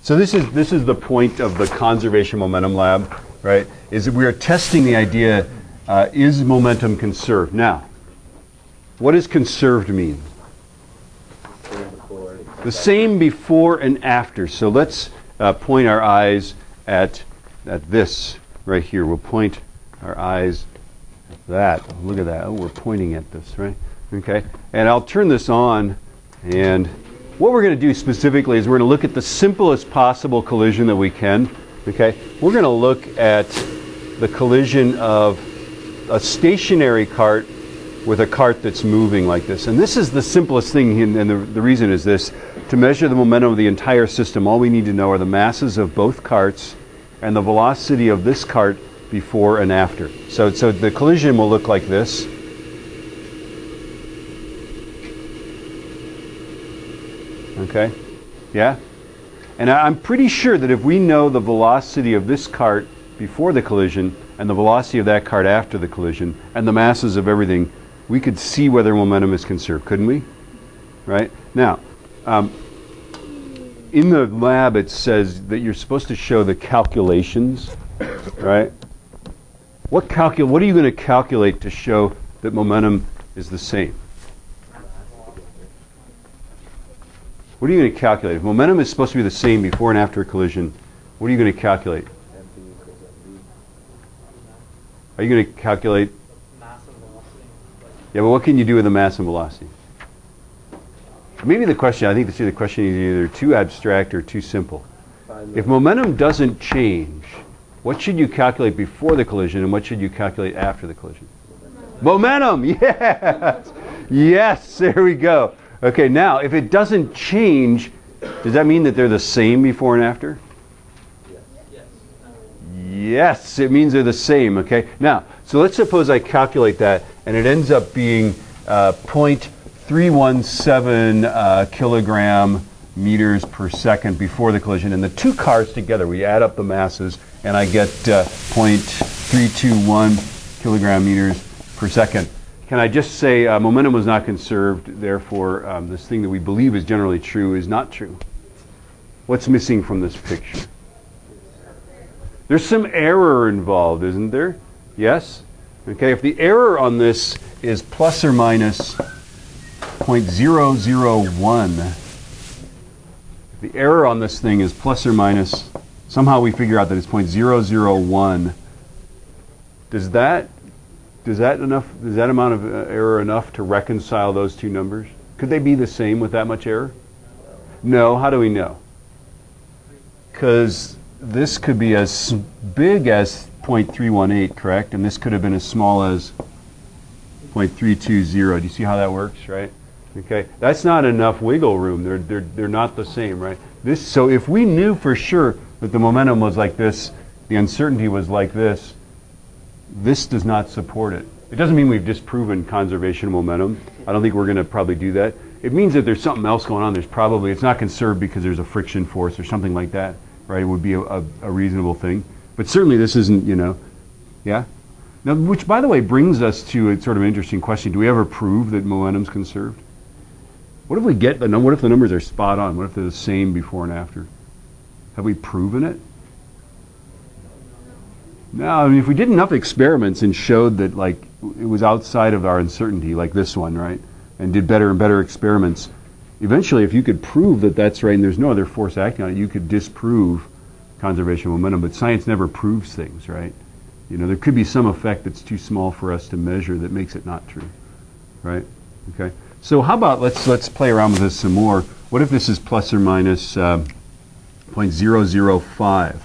So this is the point of the conservation momentum lab, right? Is that we are testing the idea, is momentum conserved? Now, what does conserved mean? The same before and after. So let's point our eyes at this right here. We'll point our eyes at that. Look at that. Oh, we're pointing at this, right? Okay. And I'll turn this on, and what we're going to do specifically is we're going to look at the simplest possible collision that we can. Okay. We're going to look at the collision of a stationary cart with a cart that's moving like this. And this is the simplest thing, and the reason is this. To measure the momentum of the entire system, all we need to know are the masses of both carts and the velocity of this cart before and after. So the collision will look like this. Okay? Yeah? And I'm pretty sure that if we know the velocity of this cart before the collision and the velocity of that cart after the collision and the masses of everything, we could see whether momentum is conserved, couldn't we? Right? Now, in the lab it says that you're supposed to show the calculations, right? What are you going to calculate to show that momentum is the same? What are you going to calculate? If momentum is supposed to be the same before and after a collision, what are you going to calculate? Are you going to calculate? Mass and velocity. Yeah, but what can you do with the mass and velocity? Maybe the question, I think the question is either too abstract or too simple. If momentum doesn't change, what should you calculate before the collision and what should you calculate after the collision? Momentum! Yes! Yes, there we go. Okay, now, if it doesn't change, does that mean that they're the same before and after? Yes. Yes, it means they're the same, okay? Now, so let's suppose I calculate that and it ends up being 0.317 kilogram meters per second before the collision. And the two cars together, we add up the masses, and I get 0.321 kilogram meters per second. Can I just say momentum was not conserved, therefore this thing that we believe is generally true is not true? What's missing from this picture? There's some error involved, isn't there? Yes? Okay, if the error on this is plus or minus 0.001, if the error on this thing is plus or minus, somehow we figure out that it's 0.001, is that amount of error enough to reconcile those two numbers? Could they be the same with that much error? No. How do we know? Because this could be as big as 0.318, correct? And this could have been as small as 0.320. Do you see how that works, right? Okay, that's not enough wiggle room. They're not the same, right? So if we knew for sure that the momentum was like this, the uncertainty was like this does not support it. It doesn't mean we've disproven conservation of momentum. I don't think we're going to probably do that. It means that there's something else going on. It's not conserved because there's a friction force or something like that, right? It would be a reasonable thing. But certainly this isn't, yeah? Now, which, by the way, brings us to a sort of interesting question. Do we ever prove that momentum's conserved? What if we get what if the numbers are spot on? What if they're the same before and after? Have we proven it? No, I mean, if we did enough experiments and showed that, like, it was outside of our uncertainty, like this one, right, and did better and better experiments, eventually, if you could prove that that's right and there's no other force acting on it, you could disprove conservation of momentum. But science never proves things, right? There could be some effect that's too small for us to measure that makes it not true, right? Okay. So how about let's play around with this some more. What if this is plus or minus 0.005?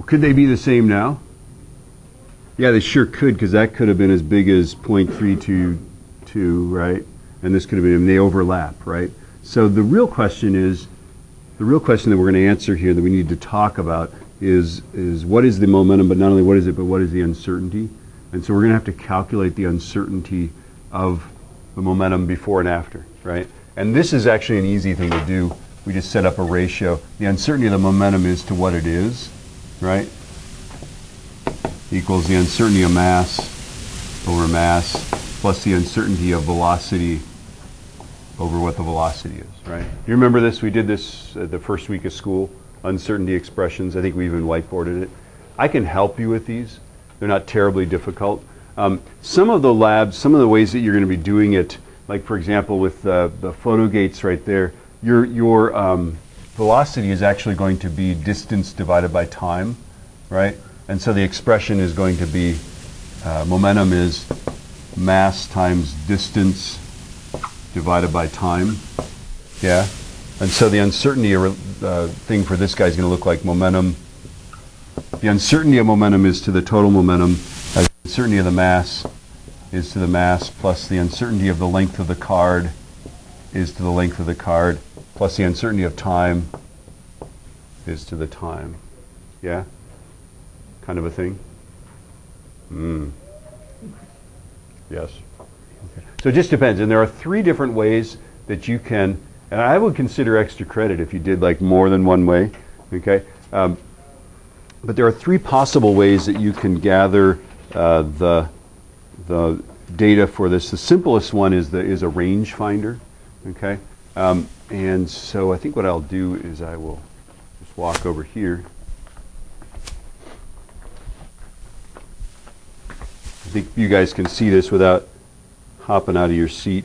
Could they be the same now? Yeah, they sure could, because that could have been as big as 0.322, right? And this could have been, and they overlap, right? So the real question that we're going to answer here that we need to talk about is what is the momentum, but not only what is it, but what is the uncertainty? And so we're going to have to calculate the uncertainty of the momentum before and after, right? And this is actually an easy thing to do. We just set up a ratio. The uncertainty of the momentum is to what it is, right? Equals the uncertainty of mass over mass plus the uncertainty of velocity over what the velocity is, right? You remember this? We did this the first week of school, uncertainty expressions. I think we even whiteboarded it. I can help you with these. They're not terribly difficult. Some of the labs, some of the ways that you're going to be doing it, like for example with the photo gates right there, your velocity is actually going to be distance divided by time, right? And so the expression is going to be momentum is mass times distance divided by time, yeah? And so the uncertainty thing for this guy is going to look like momentum. The uncertainty of momentum is to the total momentum, as the uncertainty of the mass is to the mass, plus the uncertainty of the length of the card is to the length of the card, plus the uncertainty of time is to the time. Yeah? Kind of a thing? Yes. Okay. So it just depends. And there are 3 different ways that you can, and I would consider extra credit if you did like more than one way. Okay? But there are 3 possible ways that you can gather the data for this. The simplest one is a range finder. Okay? And so I think what I'll do is I will just walk over here. I think you guys can see this without hopping out of your seat.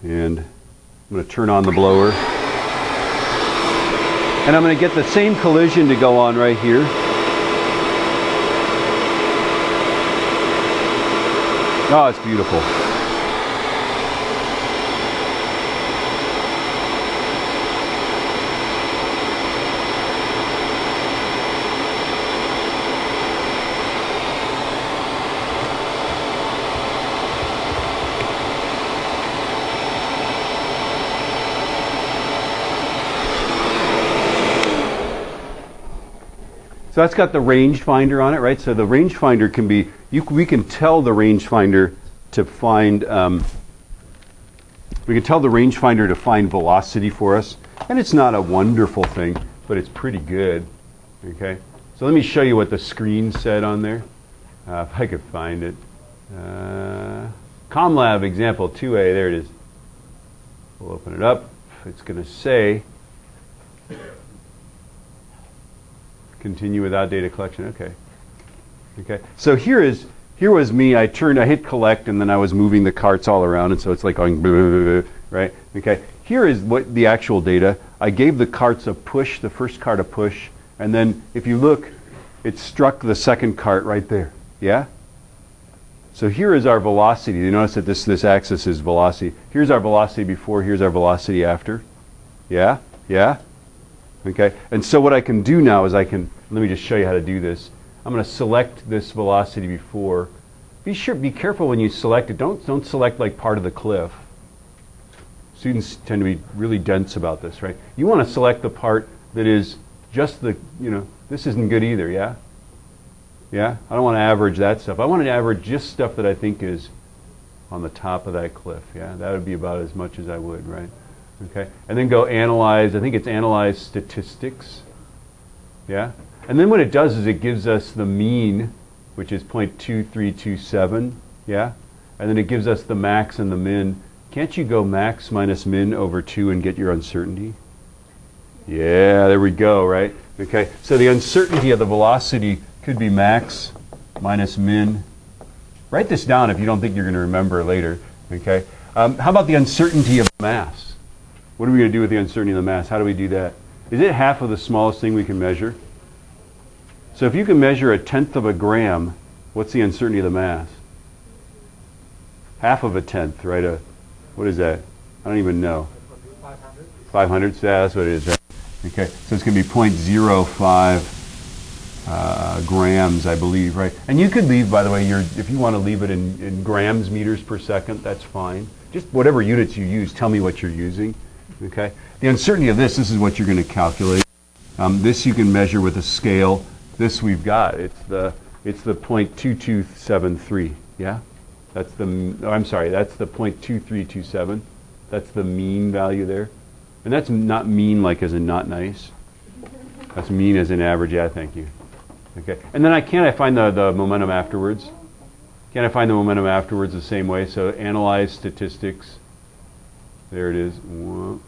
And I'm going to turn on the blower. And I'm going to get the same collision to go on right here. Oh, it's beautiful. So that's got the rangefinder on it, right? So the rangefinder can be, we can tell the rangefinder to find, we can tell the rangefinder to find velocity for us. And it's not a wonderful thing, but it's pretty good, okay? So let me show you what the screen said on there, if I could find it. ComLab example 2A, there it is. We'll open it up. It's going to say, continue without data collection. Okay. Okay. So here was me. I hit collect, and then I was moving the carts all around, and so it's like going blah, blah, blah, right. Okay. Here is what the actual data. I gave the carts a push, the first cart a push, and then if you look, it struck the second cart right there. Yeah. So here is our velocity. You notice that this axis is velocity. Here's our velocity before. Here's our velocity after. Yeah. Yeah. Okay, and so what I can do now is let me just show you how to do this. I'm going to select this velocity before. Be careful when you select it. Don't select like part of the cliff. Students tend to be really dense about this, right? You want to select the part that is just this isn't good either, yeah? Yeah? I don't want to average that stuff. I want to average just stuff that I think is on the top of that cliff, yeah? That would be about as much as I would, right? Okay, and then go analyze, I think it's analyze statistics, yeah? And then what it does is it gives us the mean, which is 0.2327, yeah? And then it gives us the max and the min. Can't you go max minus min over 2 and get your uncertainty? Yeah, there we go, right? Okay, so the uncertainty of the velocity could be max minus min. Write this down if you don't think you're going to remember later, okay? How about the uncertainty of mass? What are we going to do with the uncertainty of the mass? How do we do that? Is it half of the smallest thing we can measure? So if you can measure 1/10 of a gram, what's the uncertainty of the mass? Half of 1/10, right? What is that? I don't even know. 500? 500? Yeah, that's what it is, right? Okay, so it's going to be 0.05 grams, I believe, right? And you could leave, by the way, if you want to leave it in grams, meters per second, that's fine. Just whatever units you use, tell me what you're using. Okay. The uncertainty of this is what you're going to calculate. This you can measure with a scale. This we've got. It's the 0.2273. Yeah. That's the. Oh, I'm sorry. That's the 0.2327. That's the mean value there, and that's not mean like as in not nice. That's mean as in average. Yeah. Thank you. Okay. And then I find the momentum afterwards. Can I find the momentum afterwards the same way? So analyze statistics. There it is. Whoa.